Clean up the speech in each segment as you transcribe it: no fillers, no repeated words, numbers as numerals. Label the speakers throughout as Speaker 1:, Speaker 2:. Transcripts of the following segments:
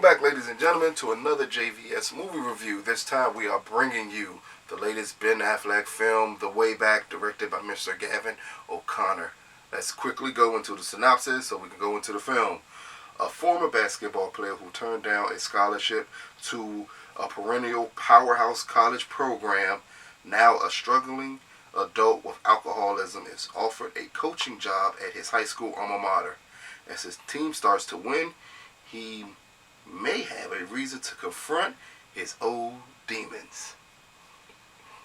Speaker 1: back, ladies and gentlemen, to another JVS movie review. This time we are bringing you the latest Ben Affleck film, The Way Back, directed by Mr. Gavin O'Connor. Let's quickly go into the synopsis so we can go into the film. A former basketball player who turned down a scholarship to a perennial powerhouse college program, now a struggling adult with alcoholism, is offered a coaching job at his high school alma mater. As his team starts to win, he may have a reason to confront his old demons.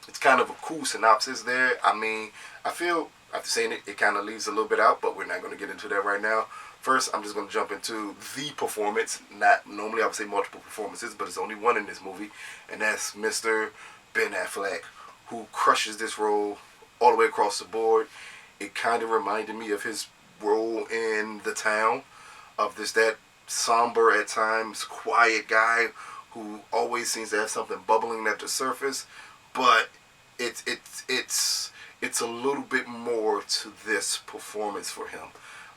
Speaker 1: It's kind of a cool synopsis there. I feel, after saying it, it kind of leaves a little bit out, but we're not going to get into that right now. First, I'm just going to jump into the performance. Normally I would say multiple performances, but it's only one in this movie, and that's Mr. Ben Affleck, who crushes this role all the way across the board. It kind of reminded me of his role in The Town, of that somber at times, quiet guy who always seems to have something bubbling at the surface, but it's a little bit more to this performance for him.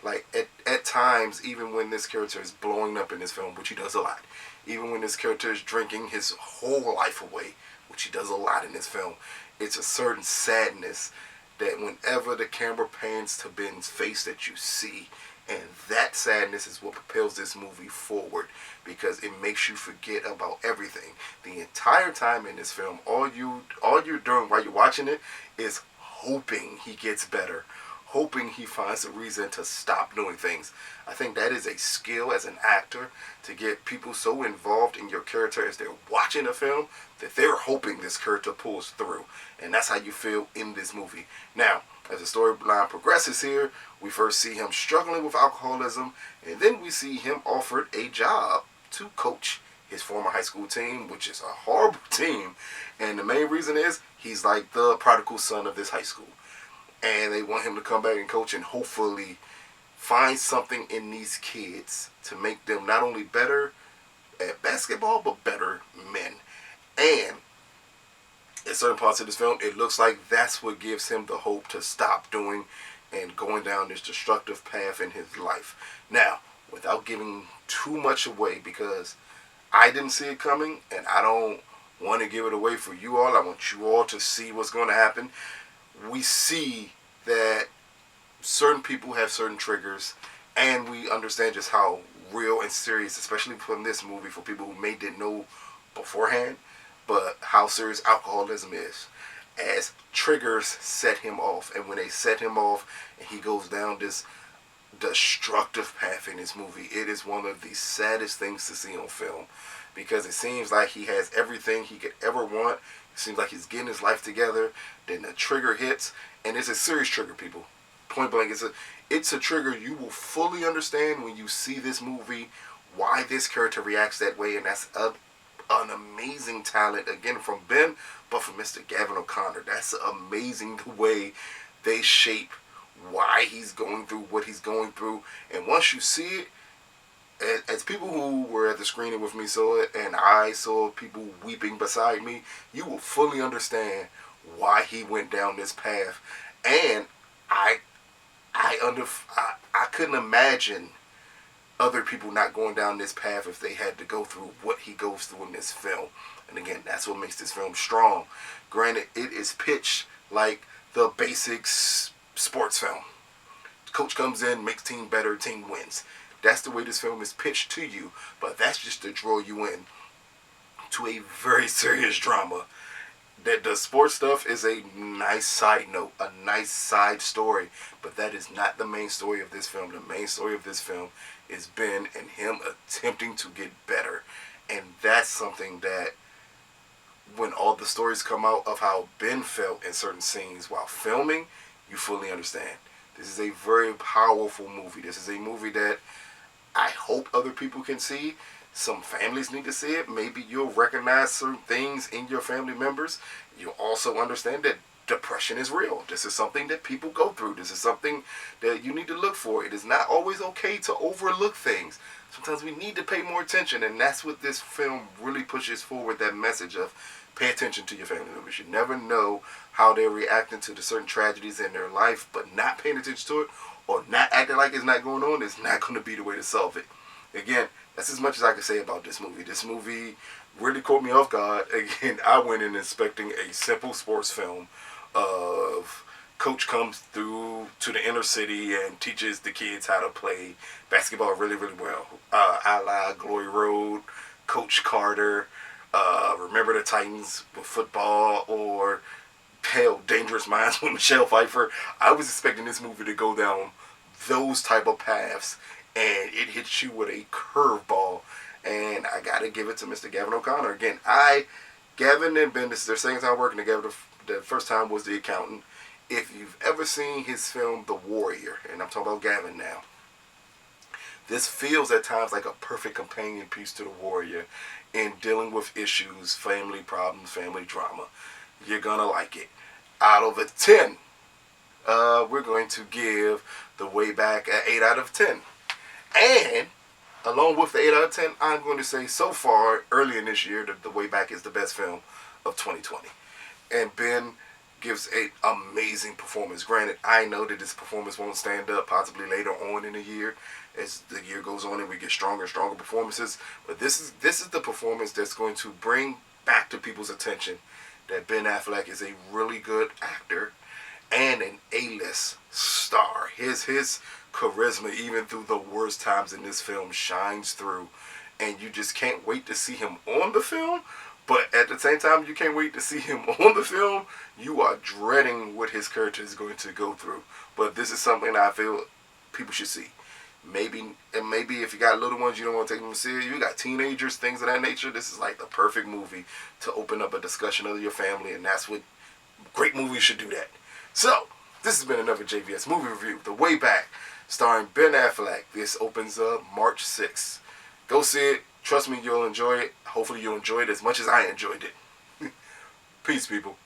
Speaker 1: Like at times, even when this character is blowing up in this film, which he does a lot, even when this character is drinking his whole life away, which he does a lot in this film, it's a certain sadness that whenever the camera pans to Ben's face that you see. And that sadness is what propels this movie forward, because it makes you forget about everything. The entire time in this film, all you're doing while you're watching it is hoping he gets better, hoping he finds a reason to stop doing things. I think that is a skill as an actor, to get people so involved in your character as they're watching a film that they're hoping this character pulls through. And that's how you feel in this movie. Now, as the storyline progresses here, we first see him struggling with alcoholism, and then we see him offered a job to coach his former high school team, which is a horrible team. And the main reason is he's like the prodigal son of this high school. And they want him to come back and coach and hopefully find something in these kids to make them not only better at basketball, but better men. And in certain parts of this film, it looks like that's what gives him the hope to stop doing and going down this destructive path in his life. Now, without giving too much away, because I didn't see it coming, and I don't want to give it away for you all. I want you all to see what's going to happen. We see that certain people have certain triggers, and we understand just how real and serious, especially from this movie, for people who may didn't know beforehand, but how serious alcoholism is, as triggers set him off. And when they set him off and he goes down this destructive path in this movie, it is one of the saddest things to see on film, because it seems like he has everything he could ever want. It seems like he's getting his life together. Then the trigger hits, and it's a serious trigger, people. Point blank, it's a trigger you will fully understand when you see this movie, why this character reacts that way. And that's an amazing talent, again, from Ben, but from Mr. Gavin O'Connor. That's amazing, the way they shape why he's going through what he's going through. And once you see it, as people who were at the screening with me saw it, and I saw people weeping beside me, you will fully understand why he went down this path. And I couldn't imagine other people not going down this path if they had to go through what he goes through in this film. And again, that's what makes this film strong. Granted, it is pitched like the basics sports film. Coach comes in, makes team better, team wins. That's the way this film is pitched to you, but that's just to draw you in to a very serious drama. That the sports stuff is a nice side note, a nice side story, but that is not the main story of this film. The main story of this film is Ben and him attempting to get better. And that's something that, when all the stories come out of how Ben felt in certain scenes while filming, you fully understand. This is a very powerful movie. This is a movie that I hope other people can see. Some families need to see it. Maybe you'll recognize certain things in your family members. You'll also understand that depression is real. This is something that people go through. This is something that you need to look for. It is not always okay to overlook things. Sometimes we need to pay more attention, and that's what this film really pushes forward, that message of pay attention to your family members. You never know how they're reacting to the certain tragedies in their life, but not paying attention to it or not acting like it's not going on is not going to be the way to solve it. Again, that's as much as I can say about this movie. This movie really caught me off guard. Again, I went in expecting a simple sports film of coach comes through to the inner city and teaches the kids how to play basketball really, really well. A la Glory Road, Coach Carter, Remember the Titans with football, or hell, Dangerous Minds with Michelle Pfeiffer. I was expecting this movie to go down those type of paths, and it hits you with a curveball. And I gotta give it to Mr. Gavin O'Connor. Again, Gavin and Ben, this is their second time working together. The first time was The Accountant. If you've ever seen his film The Warrior, and I'm talking about Gavin now, this feels at times like a perfect companion piece to The Warrior in dealing with issues, family problems, family drama. You're gonna like it. Out of a 10, we're going to give The Way Back an 8 out of 10. And along with the 8 out of 10, I'm going to say so far, early in this year, that The Way Back is the best film of 2020. And Ben gives an amazing performance. Granted, I know that this performance won't stand up possibly later on in the year as the year goes on and we get stronger and stronger performances. But this is the performance that's going to bring back to people's attention that Ben Affleck is a really good actor and an A-list star. His charisma, even through the worst times in this film, shines through. And you just can't wait to see him on the film. But at the same time, you can't wait to see him on the film. You are dreading what his character is going to go through. But this is something I feel people should see. Maybe if you got little ones, you don't want to take them serious. You got teenagers, things of that nature. This is like the perfect movie to open up a discussion of your family, and that's what great movies should do that. So, this has been another JVS movie review, The Way Back, starring Ben Affleck. This opens up March 6th. Go see it. Trust me, you'll enjoy it. Hopefully you'll enjoy it as much as I enjoyed it. Peace, people.